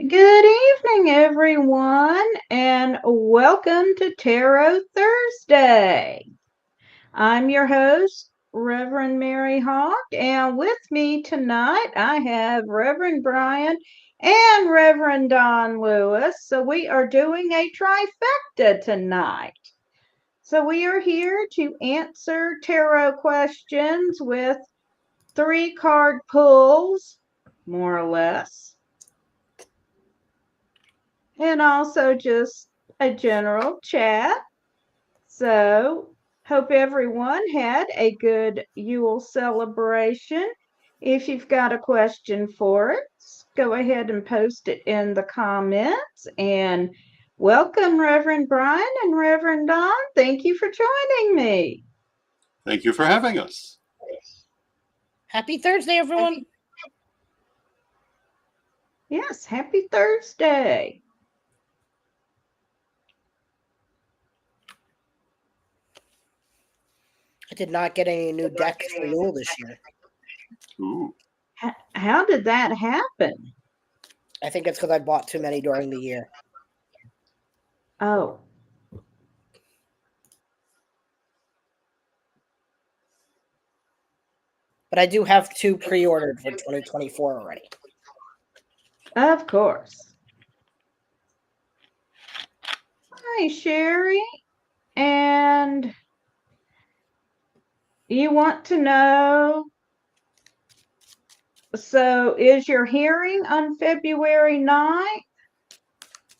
Good evening, everyone, and welcome to Tarot Thursday. I'm your host, Reverend Mary Hawk, and with me tonight I have Reverend Bryan and Reverend Don Lewis. So we are doing a trifecta tonight. So we are here to answer tarot questions with 3 card pulls, more or less, and also just a general chat. So, hope everyone had a good Yule celebration. If you've got a question for us, go ahead and post it in the comments. And welcome, Reverend Bryan and Reverend Don. Thank you for joining me. Thank you for having us. Happy Thursday, everyone. Yes, happy Thursday. I did not get any new decks for Yule this year. Ooh. How did that happen? I think it's because I bought too many during the year. Oh. But I do have 2 pre-ordered for 2024 already. Of course. Hi, Sherry. And you want to know, so is your hearing on February 9th?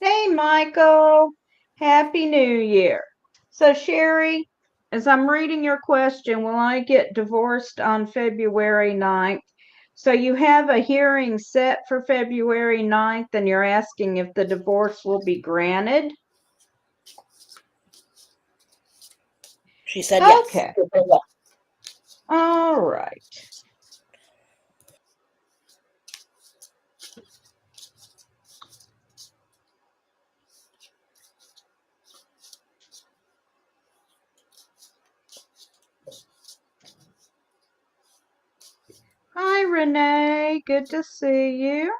Hey, Michael. Happy New Year. So, Sherry, as I'm reading your question, will I get divorced on February 9th? So you have a hearing set for February 9th, and you're asking if the divorce will be granted? She said yes. Okay. All right. Hi, Renee. Good to see you.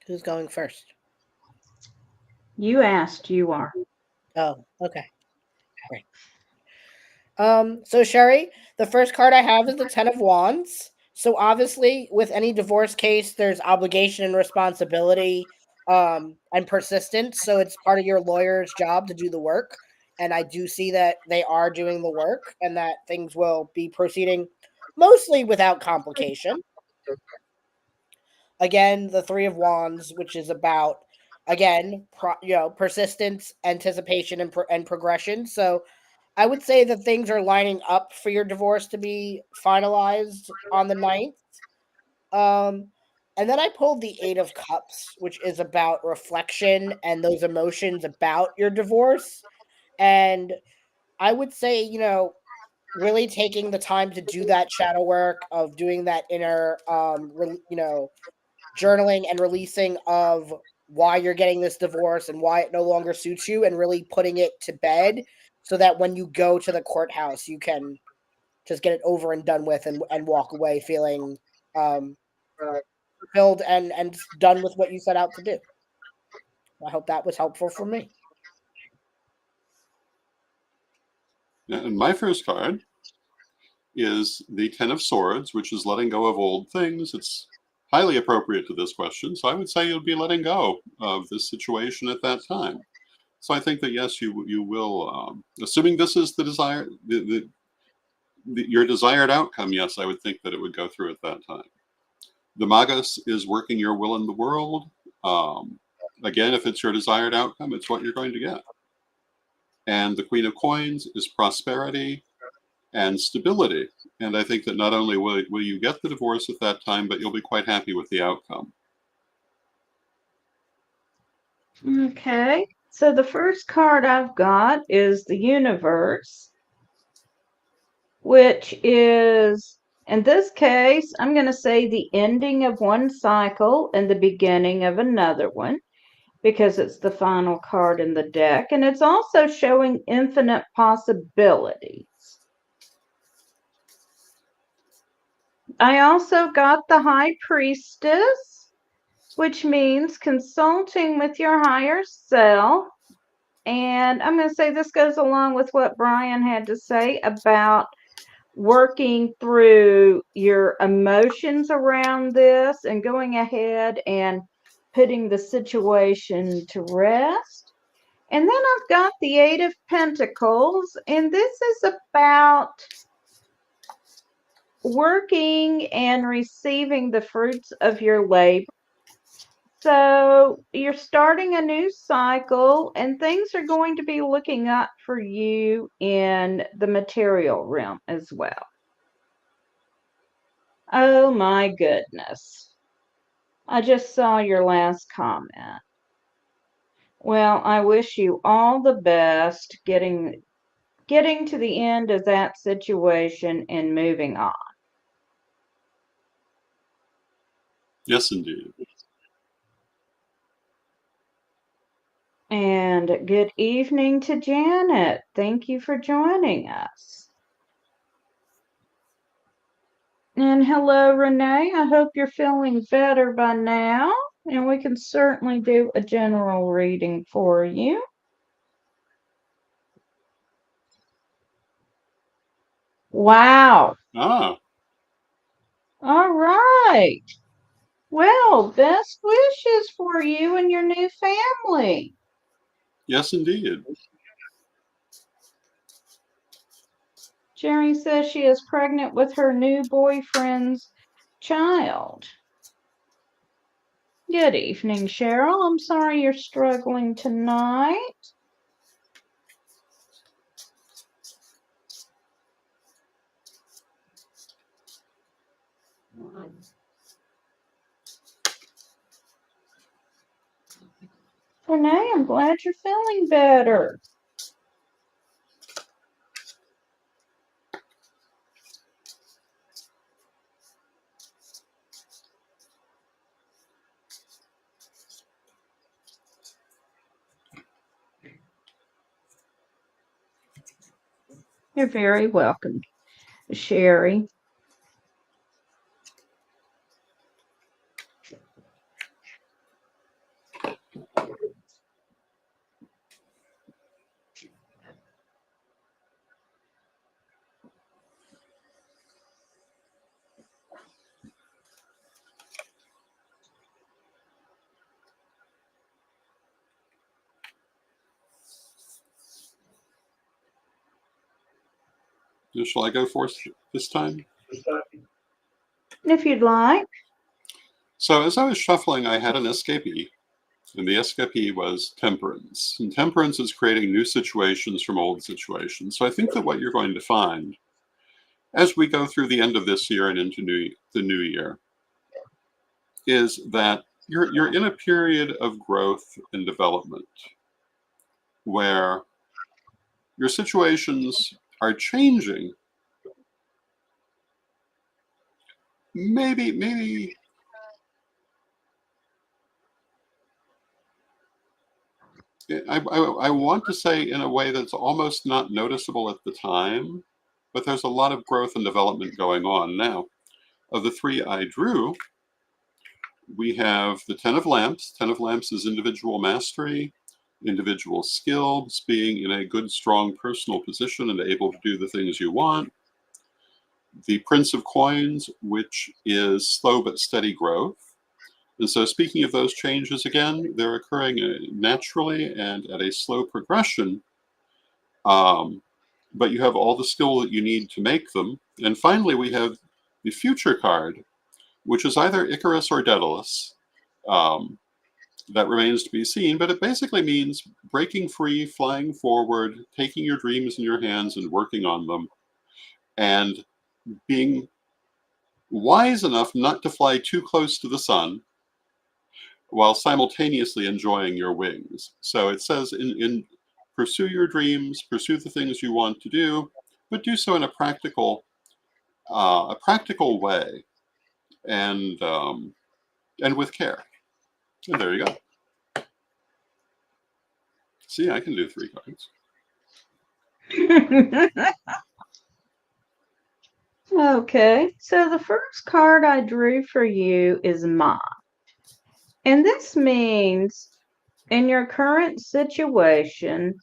Who's going first? You asked, you are. Oh, okay. Great. So Sherry, the first card I have is the 10 of Wands. So obviously, with any divorce case, there's obligation and responsibility, and persistence. So it's part of your lawyer's job to do the work. And I do see that they are doing the work, and that things will be proceeding mostly without complication. Again, the 3 of Wands, which is about, again, persistence, anticipation, and progression. So I would say that things are lining up for your divorce to be finalized on the 9th. And then I pulled the 8 of Cups, which is about reflection and those emotions about your divorce. And I would say, really taking the time to do that shadow work of doing that inner, journaling and releasing of why you're getting this divorce and why it no longer suits you, and really putting it to bed so that when you go to the courthouse, you can just get it over and done with, and walk away feeling fulfilled and done with what you set out to do. I hope that was helpful for me. And my first card is the 10 of Swords, which is letting go of old things. It's highly appropriate to this question. So I would say you'll be letting go of this situation at that time. So I think that, yes, you will, assuming this is the desire, your desired outcome, yes, I would think that it would go through at that time. The Magus is working your will in the world. Again, if it's your desired outcome, it's what you're going to get. And the Queen of Coins is prosperity and stability. And I think that not only will you get the divorce at that time, but you'll be quite happy with the outcome. Okay, so the first card I've got is the Universe, which is, in this case, I'm going to say the ending of one cycle and the beginning of another one, because it's the final card in the deck, and it's also showing infinite possibilities. I also got the High Priestess, which means consulting with your higher self. And I'm going to say this goes along with what Bryan had to say about working through your emotions around this and going ahead and putting the situation to rest. And then I've got the Eight of Pentacles, and this is about working and receiving the fruits of your labor. So you're starting a new cycle, and things are going to be looking up for you in the material realm as well. Oh my goodness. I just saw your last comment. Well, I wish you all the best getting to the end of that situation and moving on. Yes, indeed. And good evening to Janet. Thank you for joining us. And hello, Renee. I hope you're feeling better by now. And we can certainly do a general reading for you. Wow. Ah, All right. Well, best wishes for you and your new family. yes, indeed. Jerry says she is pregnant with her new boyfriend's child. Good evening, Cheryl. I'm sorry you're struggling tonight. Renee, I'm glad you're feeling better. You're very welcome, Sherry. Shall I go first this time? If you'd like. So as I was shuffling, I had an escapee, and the escapee was temperance. And temperance is creating new situations from old situations. So I think that what you're going to find as we go through the end of this year and into the new year is that you're in a period of growth and development where your situations are changing. Maybe I want to say in a way that's almost not noticeable at the time, but there's a lot of growth and development going on now. Of the three I drew, we have the Ten of Lamps. Ten of Lamps is individual mastery, individual skills, being in a good, strong personal position and able to do the things you want. The Prince of Coins, which is slow but steady growth. And so speaking of those changes again, they're occurring naturally and at a slow progression, but you have all the skill that you need to make them. And finally, we have the Future card, which is either Icarus or Daedalus. That remains to be seen, but it basically means breaking free, flying forward, taking your dreams in your hands and working on them, and being wise enough not to fly too close to the sun while simultaneously enjoying your wings. So it says in pursue your dreams, pursue the things you want to do, but do so in a practical way, and with care. And there you go. See, I can do 3 cards. Okay, so the first card I drew for you is Mom. And this means in your current situation,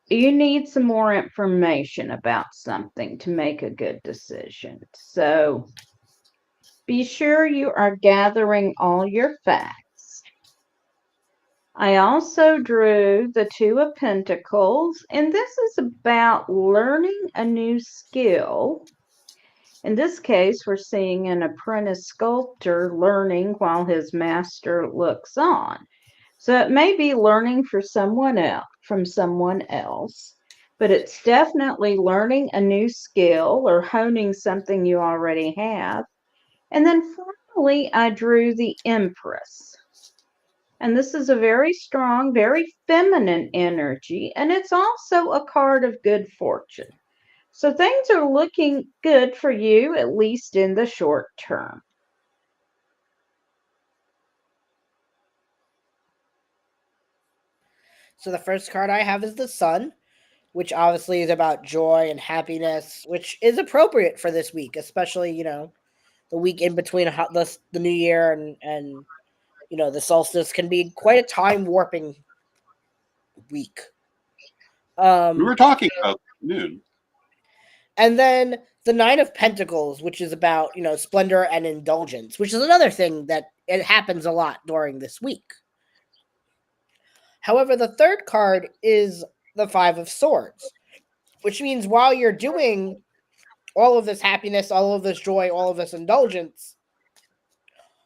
you need some more information about something to make a good decision. So be sure you are gathering all your facts. I also drew the Two of Pentacles, and this is about learning a new skill. In this case, we're seeing an apprentice sculptor learning while his master looks on. So it may be learning from someone else, but it's definitely learning a new skill or honing something you already have. And then finally, I drew the Empress. And this is a very strong, very feminine energy, and it's also a card of good fortune. So things are looking good for you, at least in the short term. So the first card I have is the Sun, which obviously is about joy and happiness, which is appropriate for this week, especially, the week in between the New Year and the solstice can be quite a time warping week. We were talking about noon. And then the Nine of Pentacles, which is about, splendor and indulgence, which is another thing that it happens a lot during this week. However, the third card is the Five of Swords, which means while you're doing all of this happiness, all of this joy, all of this indulgence,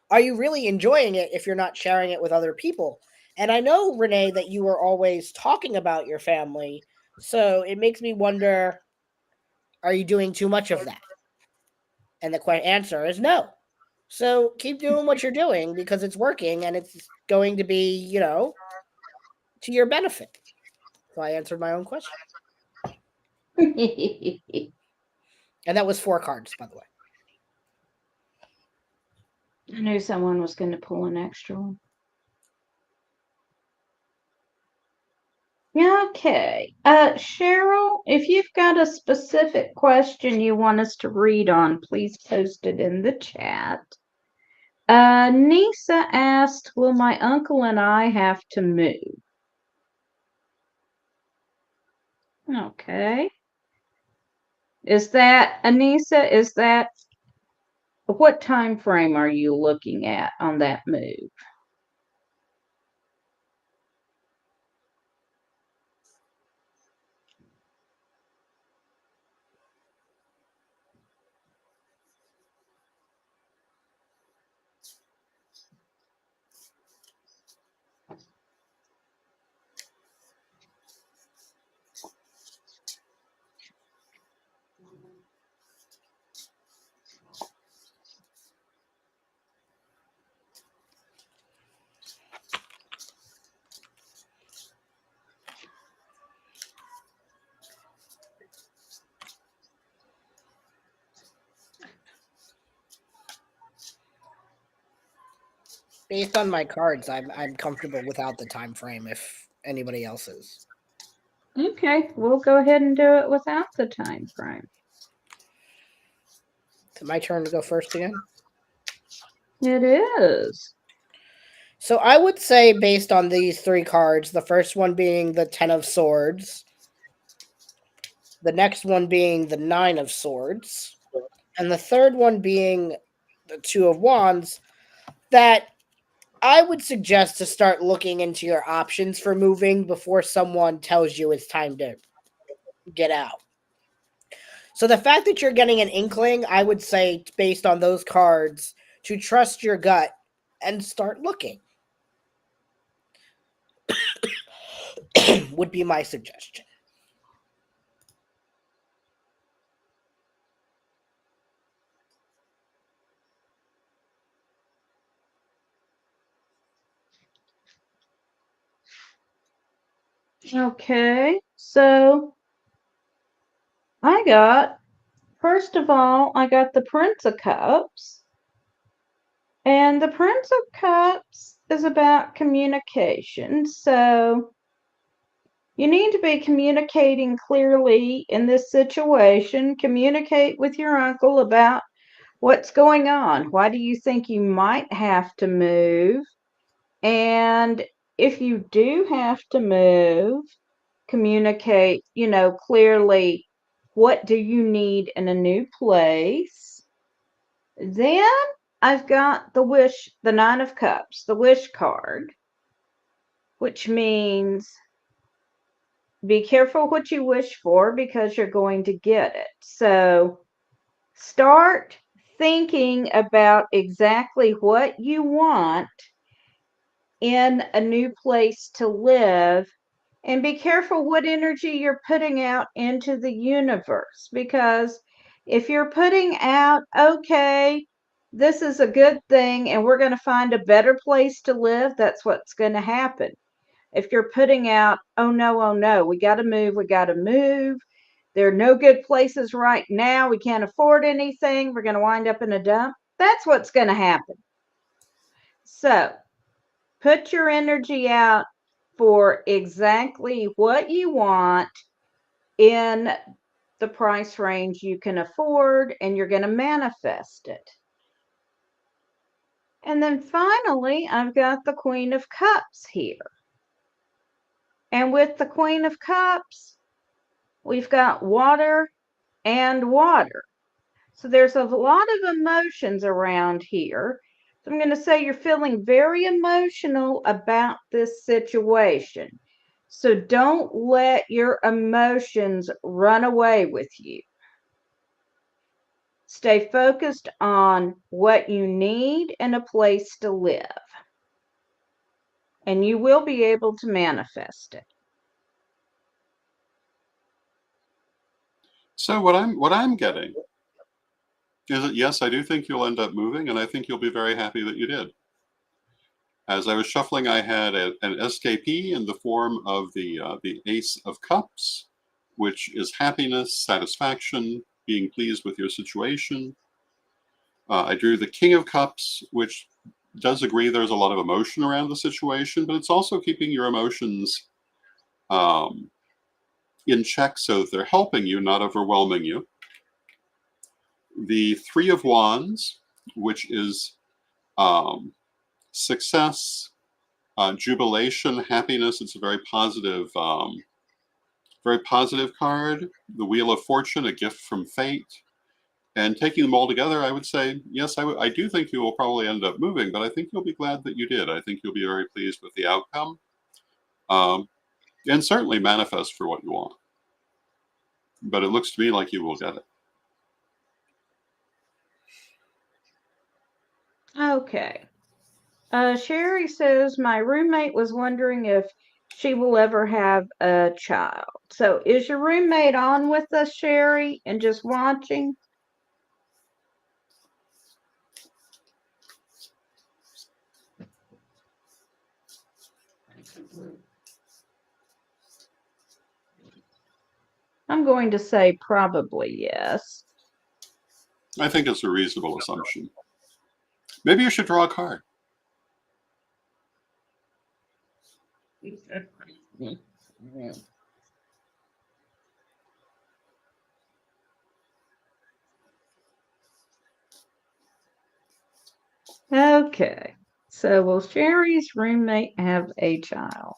are you really enjoying it if you're not sharing it with other people? And I know, Renee, that you are always talking about your family, so it makes me wonder, are you doing too much of that? And the answer is no. So keep doing what you're doing because it's working and it's going to be, to your benefit. So I answered my own question. And that was 4 cards, by the way. I knew someone was going to pull an extra one. Okay. Cheryl, if you've got a specific question you want us to read on, please post it in the chat. Nisa asked, will my uncle and I have to move? Okay. Is that, Anissa, what time frame are you looking at on that move? Based on my cards, I'm comfortable without the time frame if anybody else is. Okay, we'll go ahead and do it without the time frame. Is it my turn to go first again? It is. So I would say, based on these 3 cards, the first one being the Ten of Swords, the next one being the Nine of Swords, and the third one being the Two of Wands, that I would suggest to start looking into your options for moving before someone tells you it's time to get out. So the fact that you're getting an inkling, I would say, based on those cards, to trust your gut and start looking. would be my suggestion. Okay, so first of all, I got the Prince of Cups. And the Prince of Cups is about communication. So you need to be communicating clearly in this situation. Communicate with your uncle about what's going on. Why do you think you might have to move? And if you do have to move, communicate, clearly what do you need in a new place. Then I've got the Nine of Cups, the wish card, which means be careful what you wish for because you're going to get it. So start thinking about exactly what you want in a new place to live, and be careful what energy you're putting out into the universe, because if you're putting out, okay, this is a good thing and we're going to find a better place to live, that's what's going to happen. If you're putting out, oh no, we got to move, there are no good places right now, we can't afford anything, we're going to wind up in a dump, that's what's going to happen. So put your energy out for exactly what you want in the price range you can afford, and you're going to manifest it. And then finally, I've got the Queen of Cups here. And with the Queen of Cups, we've got water and water. So there's a lot of emotions around here. So I'm going to say you're feeling very emotional about this situation. So don't let your emotions run away with you. Stay focused on what you need and a place to live. And you will be able to manifest it. So what I'm getting is that yes, I do think you'll end up moving, and I think you'll be very happy that you did. As I was shuffling, I had an escapee in the form of the Ace of Cups, which is happiness, satisfaction, being pleased with your situation. I drew the King of Cups, which does agree there's a lot of emotion around the situation, but it's also keeping your emotions in check so that they're helping you, not overwhelming you. The Three of Wands, which is success, jubilation, happiness. It's a very positive card. The Wheel of Fortune, a gift from fate. And taking them all together, I would say, yes, I do think you will probably end up moving, but I think you'll be glad that you did. I think you'll be very pleased with the outcome, and certainly manifest for what you want. But it looks to me like you will get it. Okay. Sherry says, my roommate was wondering if she will ever have a child. So is your roommate on with us, Sherry, and just watching? I'm going to say probably yes. I think it's a reasonable assumption. Maybe you should draw a card. Okay. So will Sherry's roommate have a child?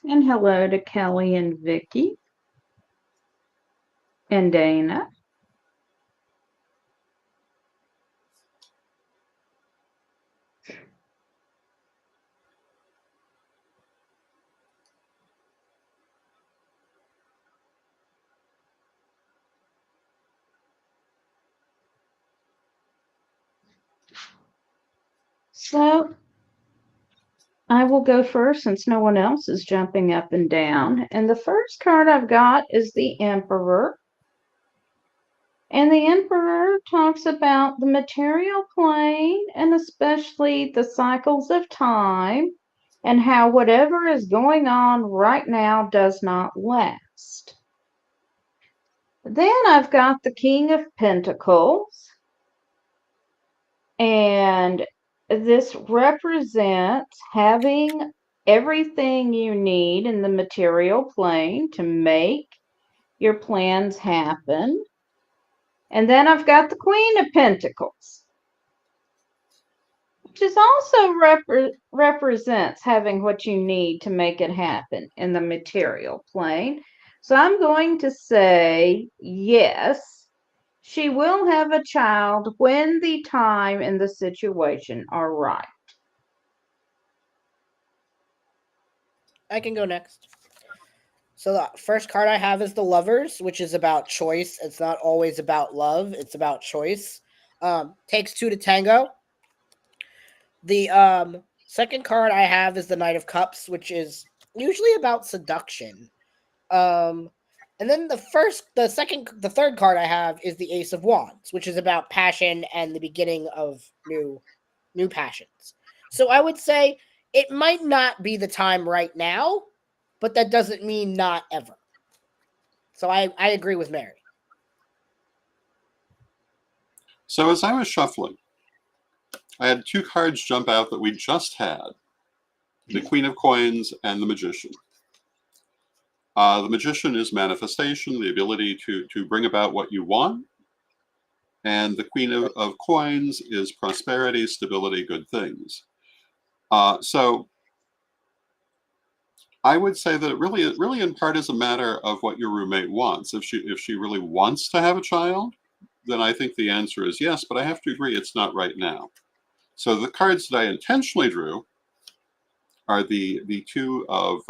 And hello to Kelly and Vicky and Dana. So I will go first since no one else is jumping up and down. And the first card I've got is the Emperor. And the Emperor talks about the material plane and especially the cycles of time and how whatever is going on right now does not last. Then I've got the King of Pentacles. And this represents having everything you need in the material plane to make your plans happen. And then I've got the Queen of Pentacles, which is also represents having what you need to make it happen in the material plane. So I'm going to say yes, she will have a child when the time and the situation are right. I can go next. So the first card I have is the Lovers, which is about choice. It's not always about love. It's about choice. Takes two to tango. The second card I have is the Knight of Cups, which is usually about seduction. Um, and then the third card I have is the Ace of Wands, which is about passion and the beginning of new passions. So I would say it might not be the time right now, but that doesn't mean not ever. So I agree with Mary. So as I was shuffling, I had two cards jump out that we just had, the Queen of Coins and the Magician. The Magician is manifestation, the ability to bring about what you want. And the Queen of Coins is prosperity, stability, good things. So I would say that it really in part is a matter of what your roommate wants. If she really wants to have a child, then I think the answer is yes, but I have to agree it's not right now. So the cards that I intentionally drew are the two of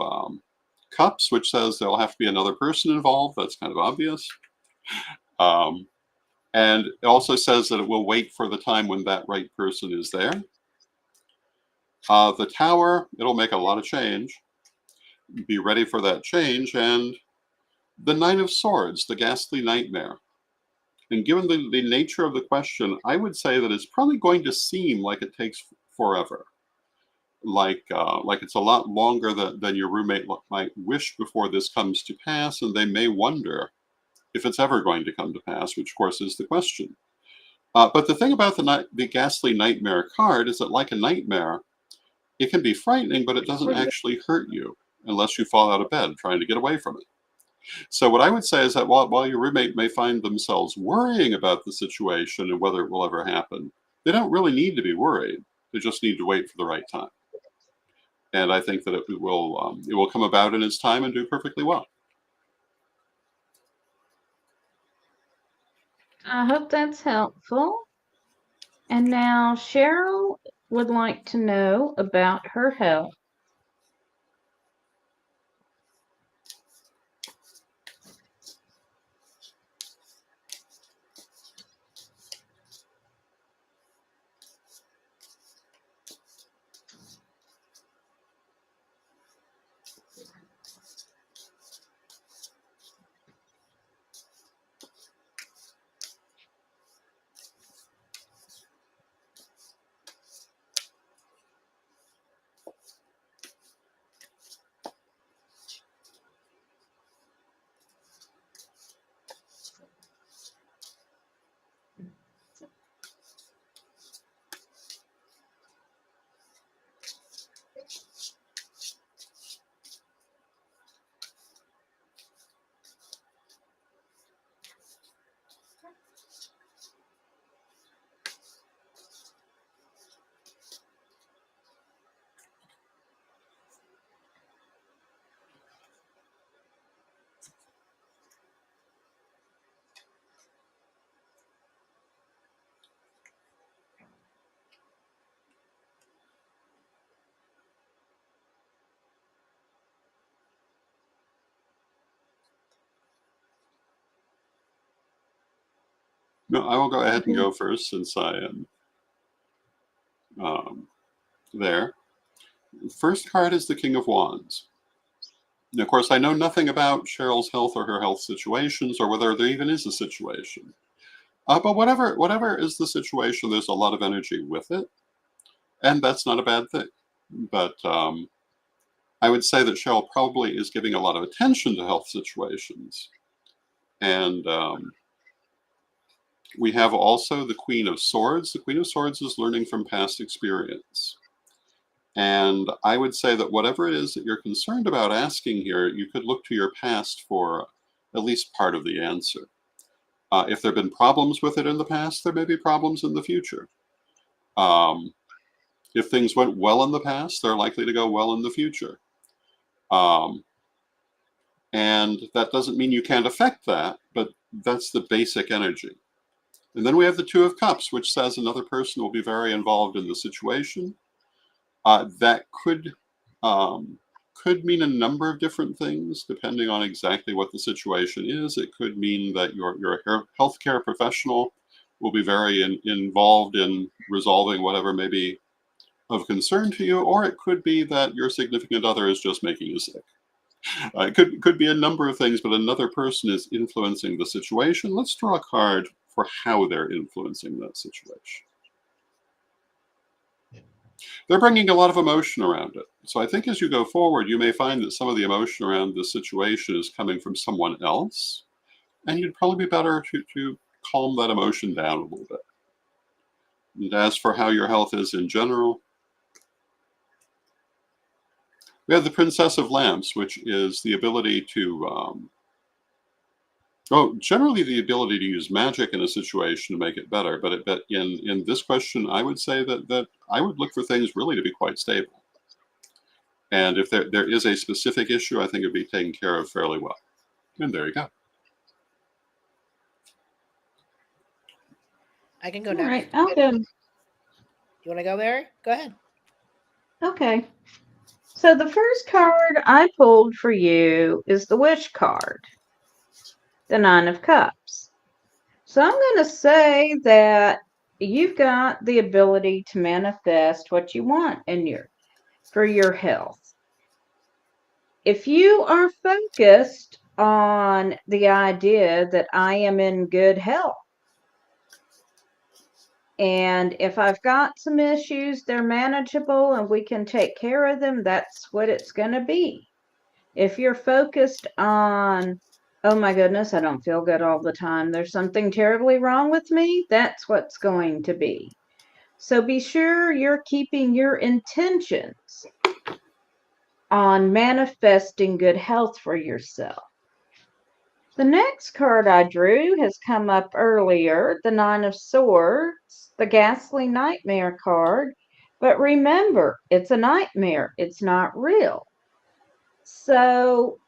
cups, which says there'll have to be another person involved. That's kind of obvious. And it also says that it will wait for the time when that right person is there. The Tower, it'll make a lot of change. Be ready for that change. And the Nine of Swords, the ghastly nightmare. And given the nature of the question, I would say that it's probably going to seem like it takes forever. Like it's a lot longer than your roommate might wish before this comes to pass, and they may wonder if it's ever going to come to pass, which of course is the question. But the thing about the ghastly nightmare card is that, like a nightmare, it can be frightening, but it doesn't actually hurt you unless you fall out of bed trying to get away from it. So what I would say is that while your roommate may find themselves worrying about the situation and whether it will ever happen, they don't really need to be worried. They just need to wait for the right time. And I think that it will come about in its time and do perfectly well. I hope that's helpful. And now Cheryl would like to know about her health. No, I will go ahead and Mhm. go first since I am there. First card is the King of Wands. And of course, I know nothing about Cheryl's health or her health situations or whether there even is a situation. But whatever is the situation, there's a lot of energy with it, and that's not a bad thing. But I would say that Cheryl probably is giving a lot of attention to health situations. And we have also the Queen of Swords. The Queen of Swords is learning from past experience. And I would say that whatever it is that you're concerned about asking here, you could look to your past for at least part of the answer. If there have been problems with it in the past, there may be problems in the future. Um, if things went well in the past, they're likely to go well in the future. Um, and that doesn't mean you can't affect that, but that's the basic energy. And then we have the Two of Cups, which says another person will be very involved in the situation. That could mean a number of different things depending on exactly what the situation is. It could mean that your healthcare professional will be very involved in resolving whatever may be of concern to you, or it could be that your significant other is just making you sick. It could be a number of things, but another person is influencing the situation. Let's draw a card for how they're influencing that situation. They're bringing a lot of emotion around it. So I think as you go forward, you may find that some of the emotion around this situation is coming from someone else, and you'd probably be better to calm that emotion down a little bit. And as for how your health is in general, we have the Princess of Lamps, which is the ability to, generally the ability to use magic in a situation to make it better. But in this question, I would say that I would look for things really to be quite stable. And if there is a specific issue, I think it'd be taken care of fairly well. And there you go. I can go All next. right, I'll go. You want to go, Mary? Go ahead. Okay. So the first card I pulled for you is the Wish card, the Nine of Cups. So I'm going to say that you've got the ability to manifest what you want for your health. If you are focused on the idea that I am in good health, and if I've got some issues, they're manageable and we can take care of them, that's what it's going to be. If you're focused on, oh my goodness, I don't feel good all the time, there's something terribly wrong with me, that's what's going to be. So be sure you're keeping your intentions on manifesting good health for yourself. The next card I drew has come up earlier, the Nine of Swords, the Ghastly Nightmare card. But remember, it's a nightmare, it's not real. So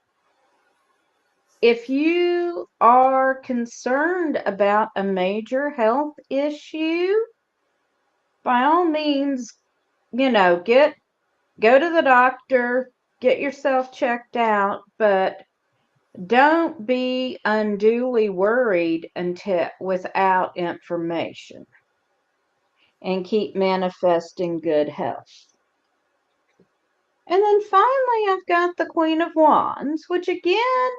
if you are concerned about a major health issue, by all means, go to the doctor, get yourself checked out, but don't be unduly worried without information, and keep manifesting good health. And then finally, I've got the Queen of Wands, which again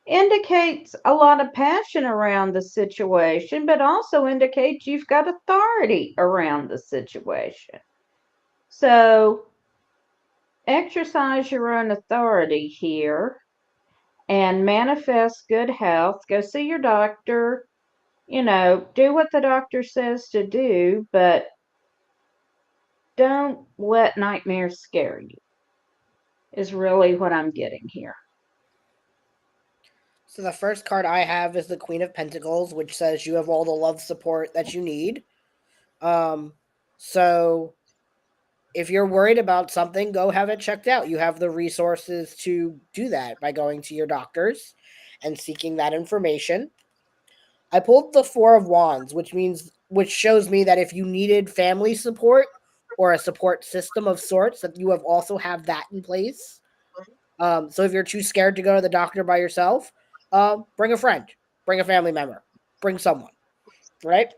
indicates a lot of passion around the situation, but also indicates you've got authority around the situation. So exercise your own authority here and manifest good health. Go see your doctor, do what the doctor says to do, but don't let nightmares scare you, is really what I'm getting here. So the first card I have is the Queen of Pentacles, which says you have all the love support that you need. So if you're worried about something, go have it checked out. You have the resources to do that by going to your doctors and seeking that information. I pulled the Four of Wands, which shows me that if you needed family support or a support system of sorts, that you also have that in place. So if you're too scared to go to the doctor by yourself, bring a friend, bring a family member, bring someone. right?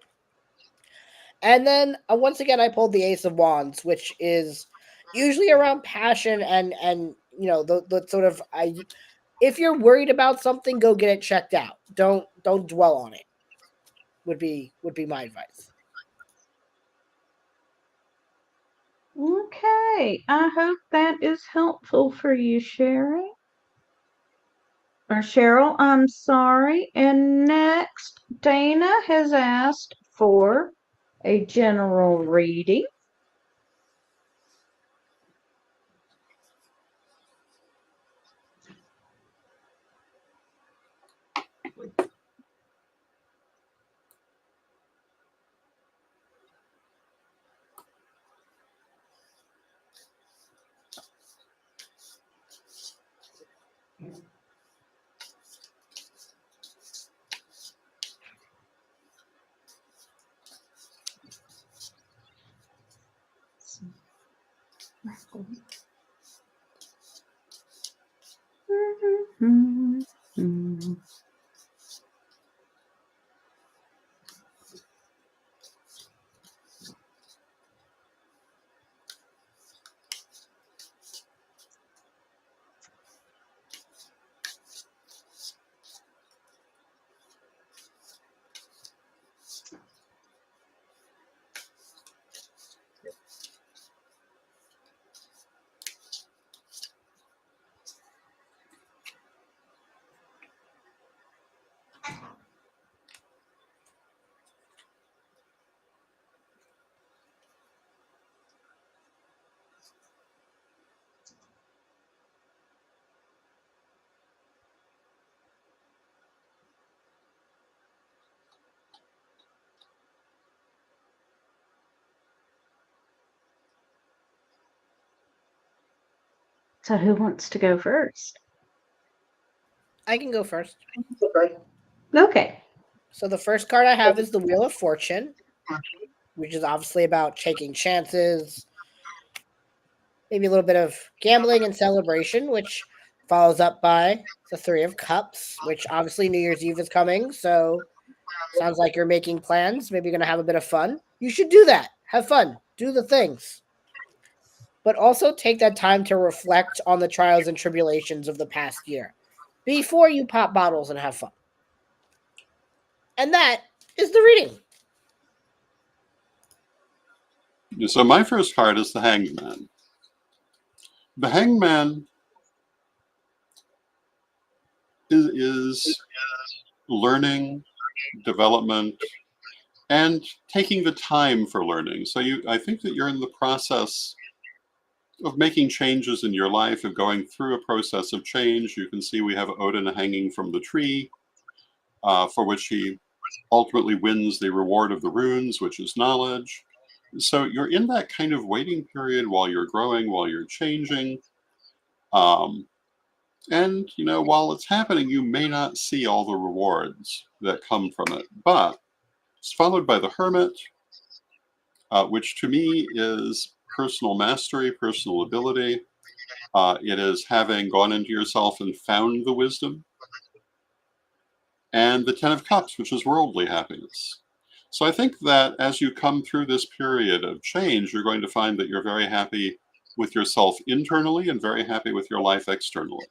And then once again, I pulled the Ace of Wands, which is usually around passion and the sort of if you're worried about something, go get it checked out. Don't dwell on it. Would be my advice. Okay, I hope that is helpful for you, Sherry. Or Cheryl, I'm sorry. And next, Dana has asked for a general reading. So who wants to go first? I can go first. Okay. So the first card I have is the Wheel of Fortune, which is obviously about taking chances, maybe a little bit of gambling and celebration, which follows up by the Three of Cups, which obviously New Year's Eve is coming. So sounds like you're making plans. Maybe you're going to have a bit of fun. You should do that. Have fun. Do the things. But also take that time to reflect on the trials and tribulations of the past year before you pop bottles and have fun. And that is the reading. So my first card is the Hanged Man. The Hanged Man is learning, development, and taking the time for learning. So I think that you're in the process of making changes in your life, of going through a process of change. You can see we have Odin hanging from the tree, for which he ultimately wins the reward of the runes, which is knowledge. So you're in that kind of waiting period while you're growing, while you're changing. And, while it's happening, you may not see all the rewards that come from it. But it's followed by the Hermit, which to me is personal mastery, personal ability. It is having gone into yourself and found the wisdom. And the Ten of Cups, which is worldly happiness. So I think that as you come through this period of change, you're going to find that you're very happy with yourself internally and very happy with your life externally.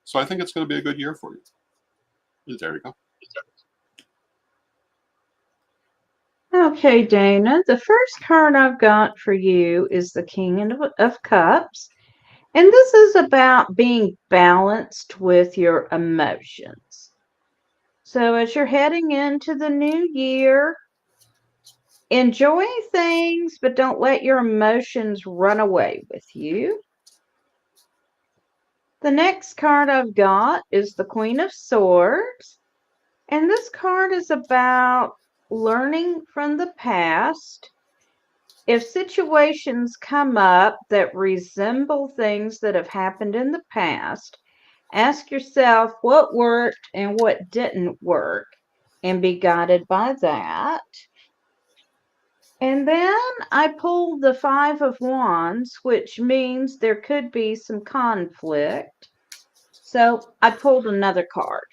So I think it's going to be a good year for you. And there you go. Okay, Dana, the first card I've got for you is the King of Cups. And this is about being balanced with your emotions. So as you're heading into the new year, enjoy things, but don't let your emotions run away with you. The next card I've got is the Queen of Swords. And this card is about learning from the past. If situations come up that resemble things that have happened in the past, ask yourself what worked and what didn't work and be guided by that. And then I pulled the Five of Wands, which means there could be some conflict. So I pulled another card.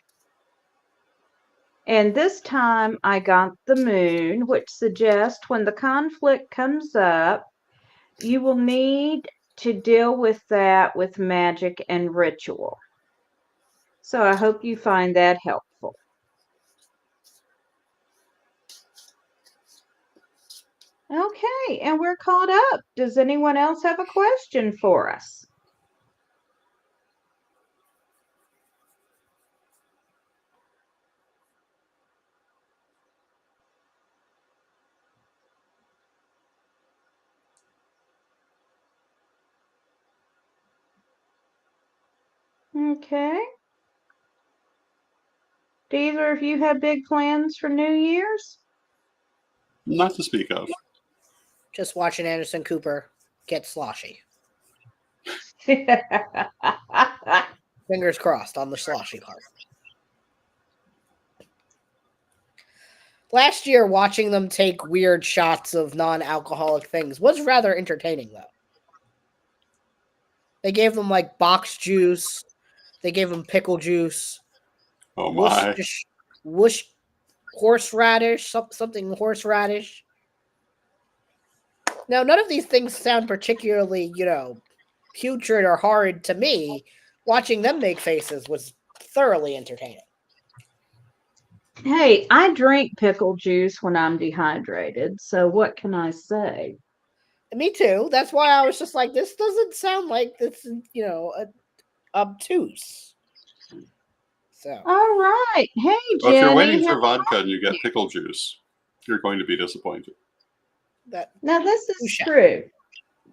And this time I got the moon, which suggests when the conflict comes up, you will need to deal with that with magic and ritual. So I hope you find that helpful. Okay, and we're caught up. Does anyone else have a question for us? Okay. Do either of you have big plans for New Year's? Not to speak of. Just watching Anderson Cooper get sloshy. Fingers crossed on the sloshy part. Last year, watching them take weird shots of non-alcoholic things was rather entertaining, though. They gave them like box juice. They gave them pickle juice. Oh my. Whoosh, horseradish, something horseradish. Now, none of these things sound particularly, putrid or horrid to me. Watching them make faces was thoroughly entertaining. Hey, I drink pickle juice when I'm dehydrated, so what can I say? Me too. That's why I was just like, this doesn't sound like this, obtuse. So, All right. Hey, Well, if you're Jenny. waiting for vodka and you get pickle juice, you're going to be disappointed. Now, this is true.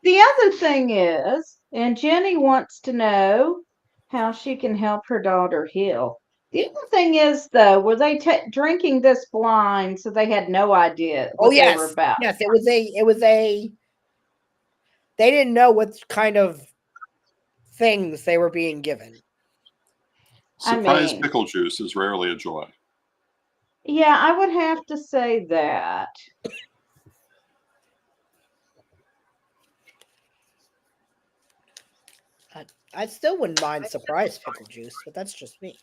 The other thing is, and Jenny wants to know how she can help her daughter heal. The other thing is, though, were they drinking this blind, so they had no idea what they were about? Yes, it was a. They didn't know what kind of things they were being given. Surprise pickle juice is rarely a joy. Yeah, I would have to say that. I still wouldn't mind surprise pickle juice, but that's just me.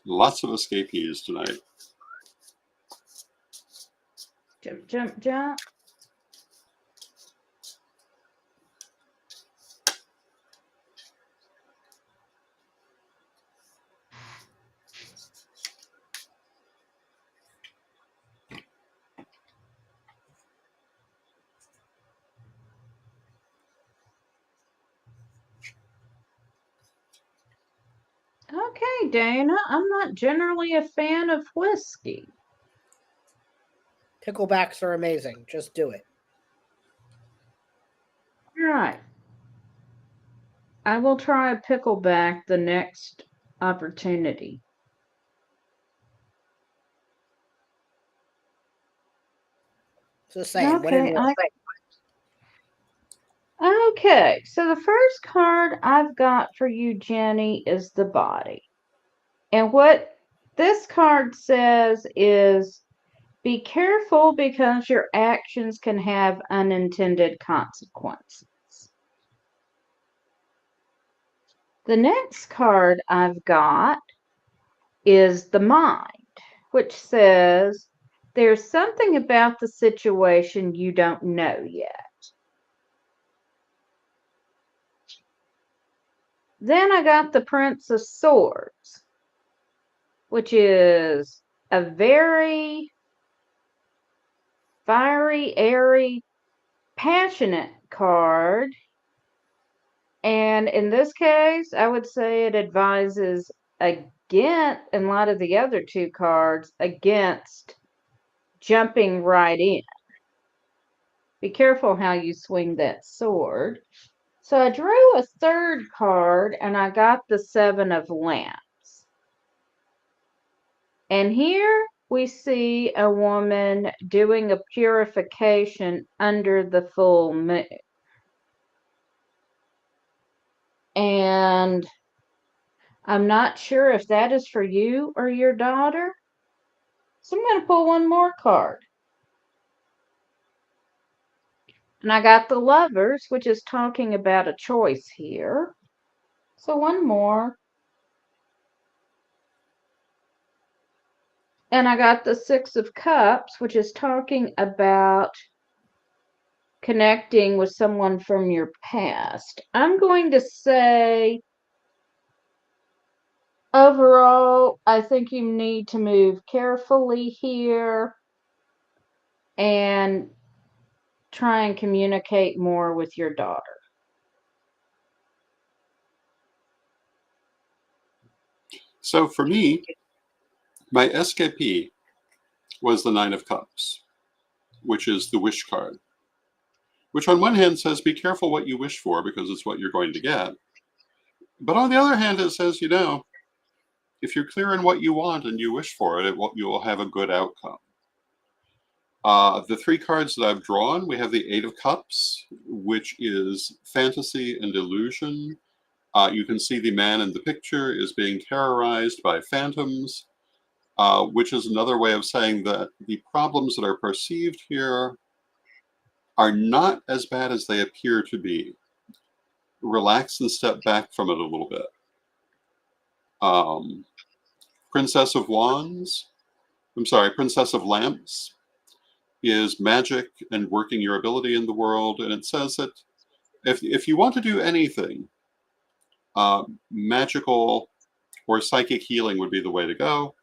Lots of escapees tonight. Jump, jump, jump. Okay, Dana, I'm not generally a fan of whiskey. Picklebacks are amazing. Just do it. All right. I will try a pickleback the next opportunity. So saying, okay, okay, so the first card I've got for you, Jenny, is the body. And what this card says is be careful because your actions can have unintended consequences. The next card I've got is the mind, which says there's something about the situation you don't know yet. Then I got the Prince of Swords, which is a very fiery, airy, passionate card. And in this case, I would say it advises against, in light of the other two cards, against jumping right in. Be careful how you swing that sword. So I drew a third card and I got the Seven of Lamps. And here we see a woman doing a purification under the full moon. And I'm not sure if that is for you or your daughter. So I'm going to pull one more card. And I got the Lovers, which is talking about a choice here. So one more. And I got the Six of Cups, which is talking about connecting with someone from your past. I'm going to say, overall, I think you need to move carefully here and try and communicate more with your daughter. So for me, my SKP was the Nine of Cups, which is the wish card, which on one hand says be careful what you wish for because it's what you're going to get. But on the other hand, it says, if you're clear in what you want and you wish for it, you will have a good outcome. The three cards that I've drawn, we have the Eight of Cups, which is fantasy and illusion. You can see the man in the picture is being terrorized by phantoms, which is another way of saying that the problems that are perceived here are not as bad as they appear to be. Relax and step back from it a little bit. Princess of Lamps is magic and working your ability in the world. And it says that if you want to do anything, magical or psychic healing would be the way to go.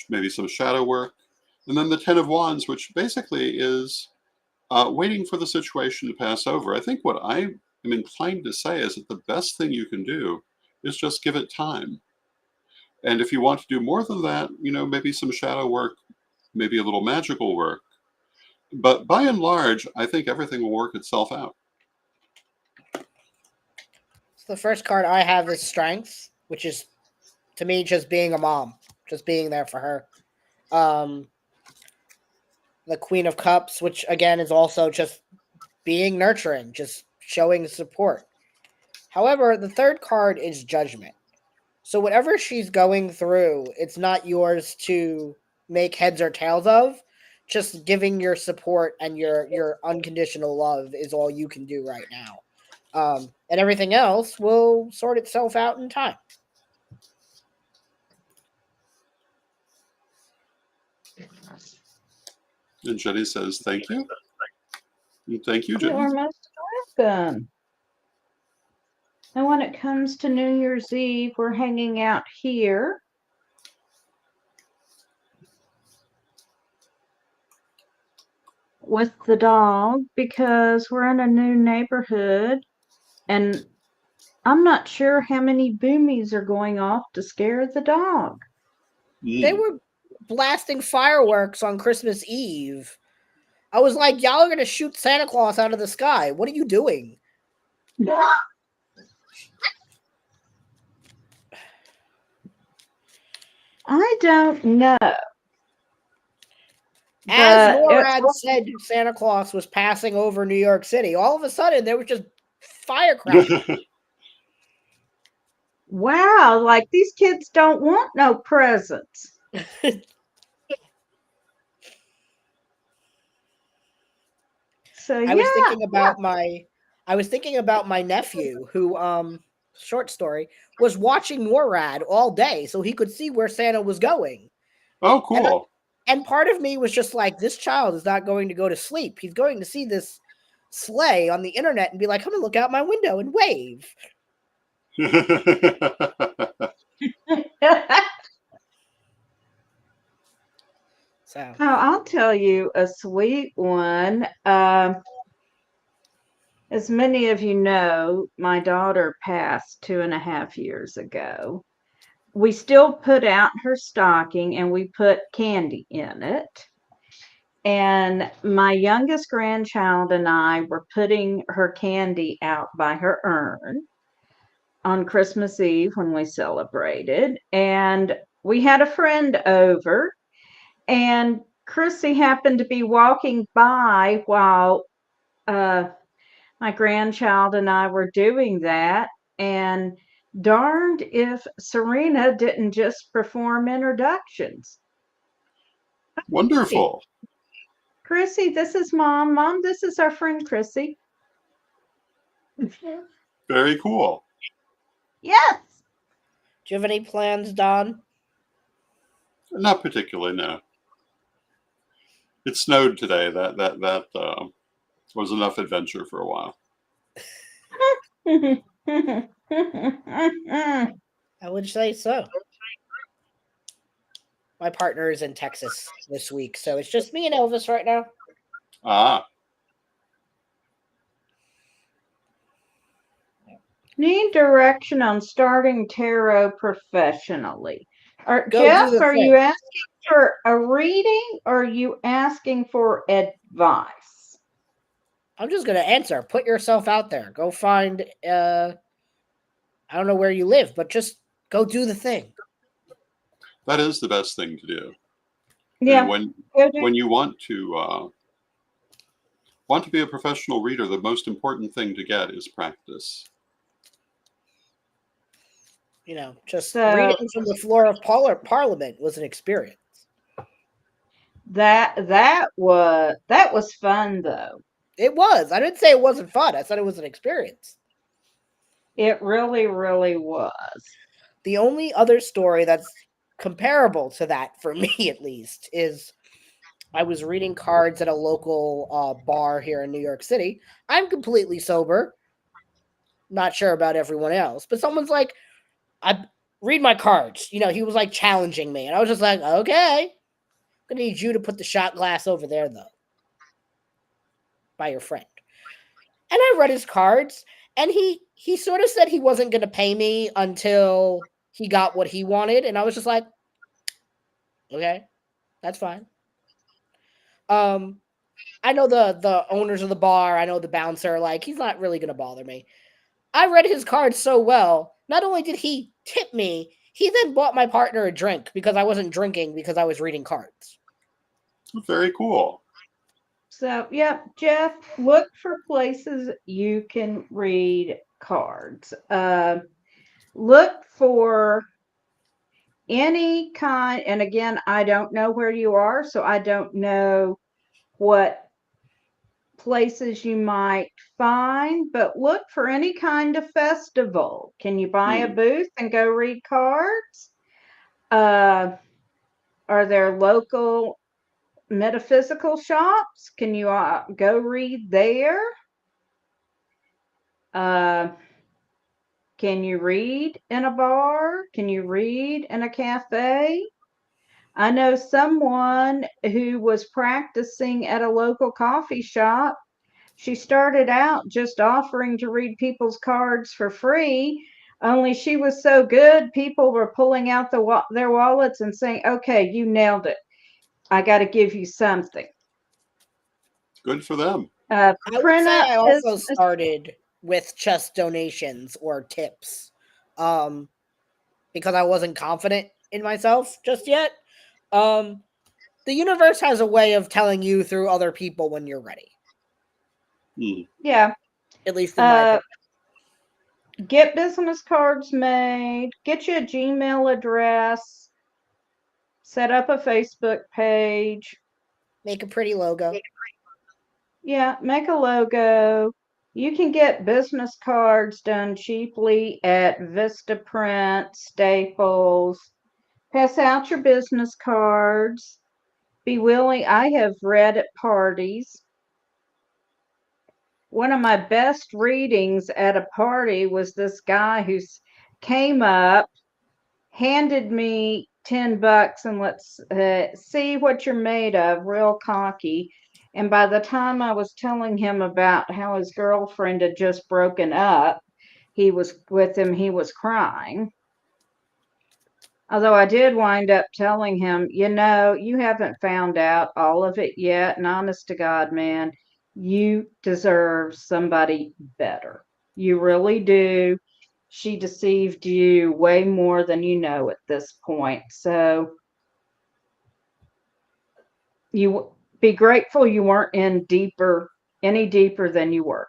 Maybe some shadow work. And then the Ten of Wands, which basically is waiting for the situation to pass over. I think what I am inclined to say is that the best thing you can do is just give it time. And if you want to do more than that, maybe some shadow work, maybe a little magical work. But by and large, I think everything will work itself out. So the first card I have is Strength, which is, to me, just being a mom, just being there for her. The Queen of Cups, which again is also just being nurturing, just showing support. However, the third card is Judgment. So whatever she's going through, it's not yours to make heads or tails of. Just giving your support and your unconditional love is all you can do right now. And everything else will sort itself out in time. And Jenny says, thank you. And thank you, Jenny. You're most welcome. And when it comes to New Year's Eve, we're hanging out here. With the dog because we're in a new neighborhood and I'm not sure how many boomies are going off to scare the dog. They were blasting fireworks on Christmas Eve. I was like, y'all are going to shoot Santa Claus out of the sky. What are you doing? I don't know. As NORAD said Santa Claus was passing over New York City, all of a sudden there was just firecrackers. Wow, like these kids don't want no presents. So I was thinking about my nephew who short story was watching NORAD all day so he could see where Santa was going. Oh, cool. And part of me was just like, this child is not going to go to sleep. He's going to see this sleigh on the internet and be like, I'm going to look out my window and wave. So I'll tell you a sweet one. As many of you know, my daughter passed 2.5 years ago. We still put out her stocking and we put candy in it. And my youngest grandchild and I were putting her candy out by her urn on Christmas Eve when we celebrated. And we had a friend over, and Chrissy happened to be walking by while uh, my grandchild and I were doing that. And darned if Serena didn't just perform introductions. Wonderful. Chrissy, this is Mom. Mom, this is our friend Chrissy. Very cool. Yes. Do you have any plans, Don? Not particularly, no. It snowed today. That was enough adventure for a while. I would say so. My partner is in Texas this week, so it's just me and Elvis right now. Ah, Need direction on starting tarot professionally. Go do Jeff, the are you thing. asking for a reading or are you asking for advice? I'm just gonna answer. Put yourself out there. Go find. I don't know where you live, but just go do the thing. that is the best thing to do. Yeah. When you want to be a professional reader, the most important thing to get is practice. Just So reading from the floor of Parliament was an experience. that was fun though. It was. I didn't say it wasn't fun. I said it was an experience. It really, really was. The only other story that's comparable to that, for me at least, is I was reading cards at a local bar here in New York City. I'm completely sober. Not sure about everyone else, but someone's like, I read my cards. He was like challenging me. And I was just like, okay. I'm going to need you to put the shot glass over there, though, by your friend. And I read his cards, and he sort of said he wasn't going to pay me until he got what he wanted. And I was just like, okay, that's fine. I know the owners of the bar. I know the bouncer. Like, he's not really going to bother me. I read his cards so well. Not only did he tip me, he then bought my partner a drink because I wasn't drinking because I was reading cards. Very cool. So, yeah, Jeff, look for places you can read cards. Look for any kind, and again, I don't know where you are, so I don't know what places you might find, but look for any kind of festival. Can you buy a booth and go read cards? Are there local metaphysical shops? Can you go read there? Uh, can you read in a bar? Can you read in a cafe? I know someone who was practicing at a local coffee shop. She started out just offering to read people's cards for free, only she was so good, people were pulling out their wallets and saying, okay, you nailed it. I got to give you something. Good for them. I would Print say up I also started with just donations or tips because I wasn't confident in myself just yet. The universe has a way of telling you through other people when you're ready. Yeah. At least in my opinion. Get business cards made, get you a Gmail address, set up a Facebook page. Make a pretty logo. Yeah, make a logo. You can get business cards done cheaply at Vistaprint, Staples. Pass out your business cards. Be willing. I have read at parties. One of my best readings at a party was this guy who came up, handed me $10 and let's see what you're made of, real cocky. And by the time I was telling him about how his girlfriend had just broken up, he was crying. Although I did wind up telling him, you haven't found out all of it yet. And honest to God, man, you deserve somebody better. You really do. she deceived you way more than you know at this point. So you be grateful you weren't in any deeper than you were.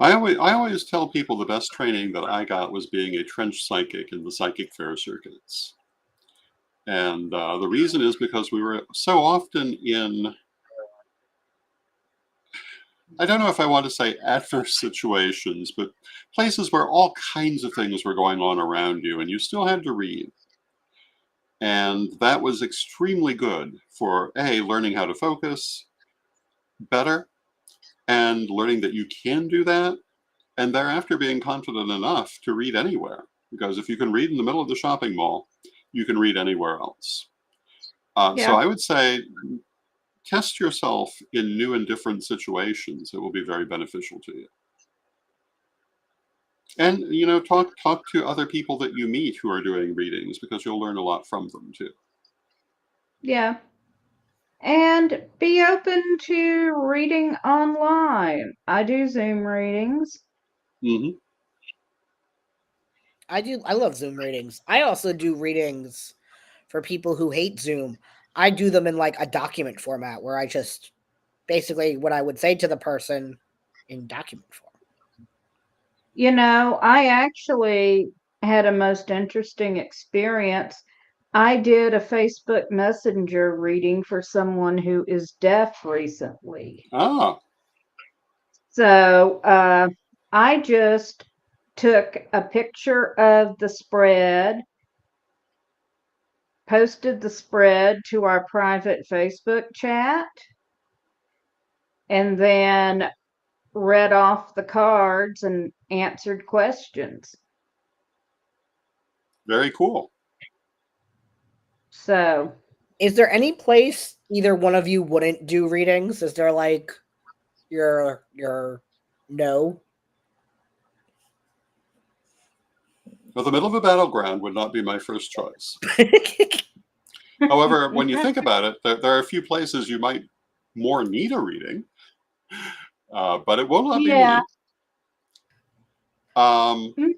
I always tell people the best training that I got was being a trench psychic in the psychic fair circuits. And the reason is because we were so often in, I don't know if I want to say adverse situations, but places where all kinds of things were going on around you and you still had to read. And that was extremely good for learning how to focus better and learning that you can do that. And thereafter being confident enough to read anywhere. Because if you can read in the middle of the shopping mall, you can read anywhere else. So Yeah. I would say test yourself in new and different situations. It will be very beneficial to you. And talk to other people that you meet who are doing readings because you'll learn a lot from them too. Yeah. And be open to reading online. I do Zoom readings. Hmm. I love Zoom readings. I also do readings for people who hate Zoom. I do them in like a document format where I just basically what I would say to the person in document form. I actually had a most interesting experience. I did a Facebook Messenger reading for someone who is deaf recently. Ah, So I just took a picture of the spread, posted the spread to our private Facebook chat, and then read off the cards and answered questions. very cool. So, Is there any place either one of you wouldn't do readings? Is there like your no? Well, the middle of a battleground would not be my first choice. However, when you think about it, there are a few places you might more need a reading, but it will not be yeah. me. Um, Mm,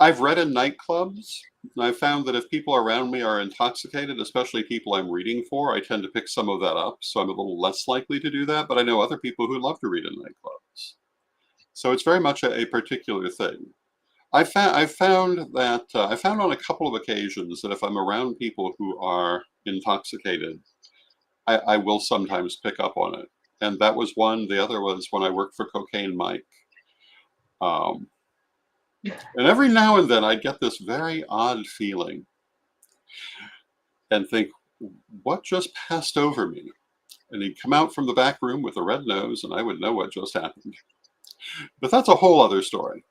I've read in nightclubs, and I've found that if people around me are intoxicated, especially people I'm reading for, I tend to pick some of that up. So I'm a little less likely to do that. But I know other people who love to read in nightclubs. So it's very much a particular thing. I found on a couple of occasions that if I'm around people who are intoxicated, I will sometimes pick up on it. And that was one. The other was when I worked for Cocaine Mike. Um, and every now and then I'd get this very odd feeling and think, what just passed over me? And he'd come out from the back room with a red nose, and I would know what just happened. But that's a whole other story.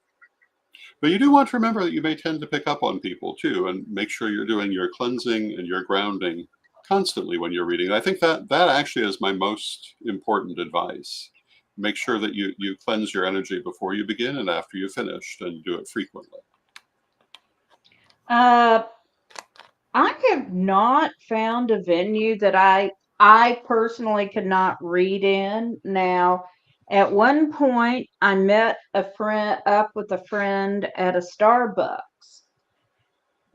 But you do want to remember that you may tend to pick up on people too, and make sure you're doing your cleansing and your grounding constantly when you're reading. I think that actually is my most important advice. Make sure that you cleanse your energy before you begin and after you finished, and do it frequently. Uh, I have not found a venue that I personally could not read in. Now, at one point, I met a friend up with a friend at a Starbucks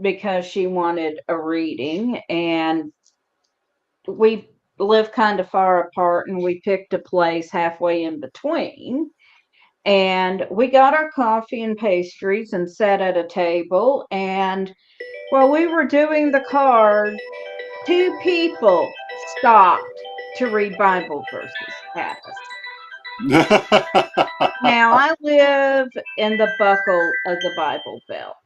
because she wanted a reading, and we live kind of far apart, and we picked a place halfway in between. And we got our coffee and pastries and sat at a table. And while we were doing the card, two people stopped to read Bible verses at us. Now, I live in the buckle of the Bible Belt.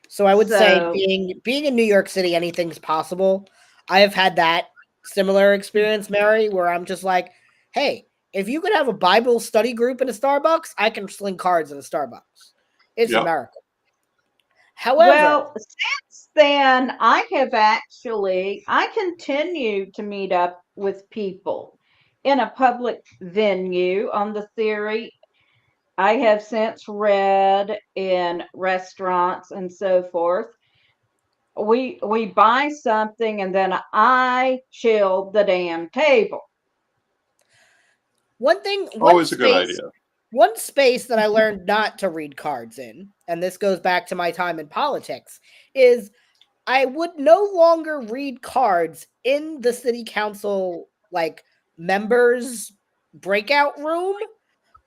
So I would say So, being in New York City, anything's possible. I have had that similar experience, Mary, where I'm just like, hey, if you could have a Bible study group in a Starbucks, I can sling cards in a Starbucks. It's Yep. America. However, well, since then, I continue to meet up with people in a public venue on the theory I have since read in restaurants and so forth. We buy something and then I chill the damn table. One thing, Always a good idea. one space that I learned not to read cards in, and this goes back to my time in politics, is I would no longer read cards in the city council like members breakout room.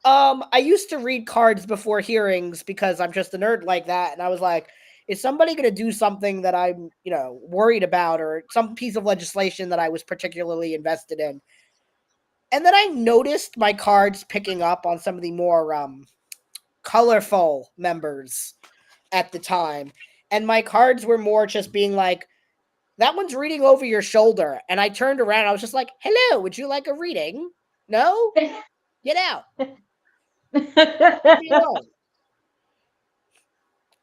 I used to read cards before hearings because I'm just a nerd like that, and I was like, is somebody going to do something that I'm, worried about, or some piece of legislation that I was particularly invested in? And then I noticed my cards picking up on some of the more colorful members at the time, and my cards were more just being like, that one's reading over your shoulder. And I turned around, I was just like, hello, would you like a reading? No? Get out. Leave me alone.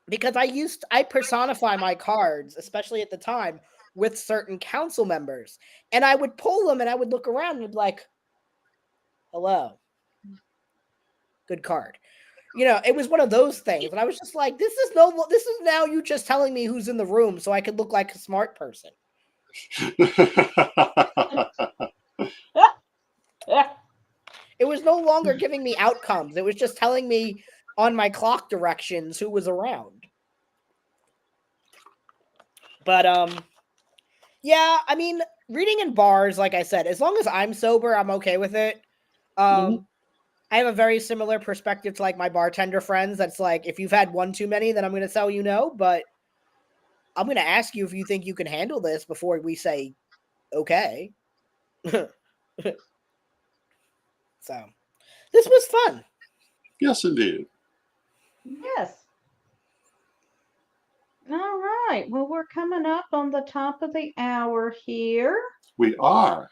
Because I personify my cards, especially at the time, with certain council members. And I would pull them and I would look around and be like, hello. Good card. It was one of those things. And I was just like, this is now you just telling me who's in the room so I could look like a smart person. It was no longer giving me outcomes. It was just telling me on my clock directions who was around. But yeah, I mean, reading in bars, like I said, as long as I'm sober, I'm okay with it. I have a very similar perspective to like my bartender friends. That's like, if you've had one too many, then I'm going to tell you no, but I'm going to ask you if you think you can handle this before we say okay. So, this was fun. Yes, indeed. Yes. All right. Well, we're coming up on the top of the hour here. We are.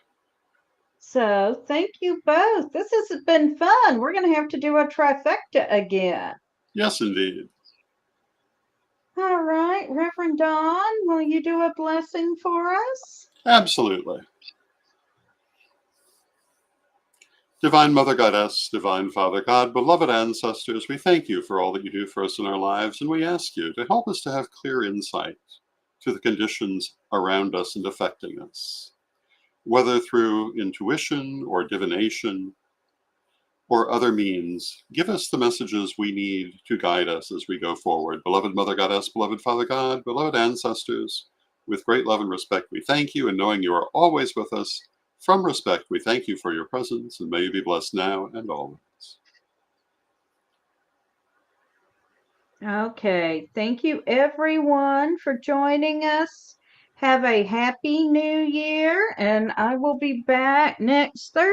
So thank you both. This has been fun. We're going to have to do a trifecta again. Yes, indeed. All right. Reverend Don, will you do a blessing for us? Absolutely. Divine Mother Goddess, Divine Father God, beloved ancestors, we thank you for all that you do for us in our lives, and we ask you to help us to have clear insight to the conditions around us and affecting us, whether through intuition or divination or other means. Give us the messages we need to guide us as we go forward. Beloved Mother Goddess, beloved Father God, beloved ancestors, with great love and respect, we thank you, and knowing you are always with us, from respect, we thank you for your presence, and may you be blessed now and always. Okay. Thank you, everyone, for joining us. Have a happy new year, and I will be back next Thursday.